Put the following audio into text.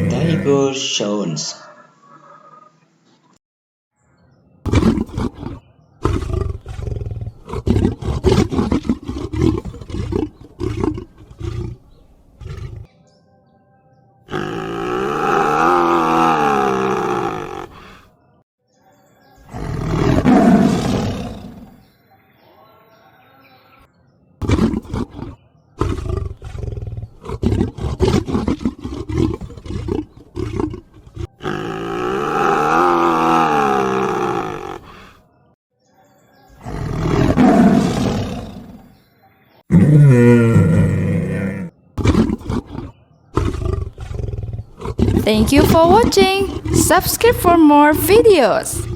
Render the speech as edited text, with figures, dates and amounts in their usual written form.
Tiger sounds. Thank you for watching. Subscribe for more videos.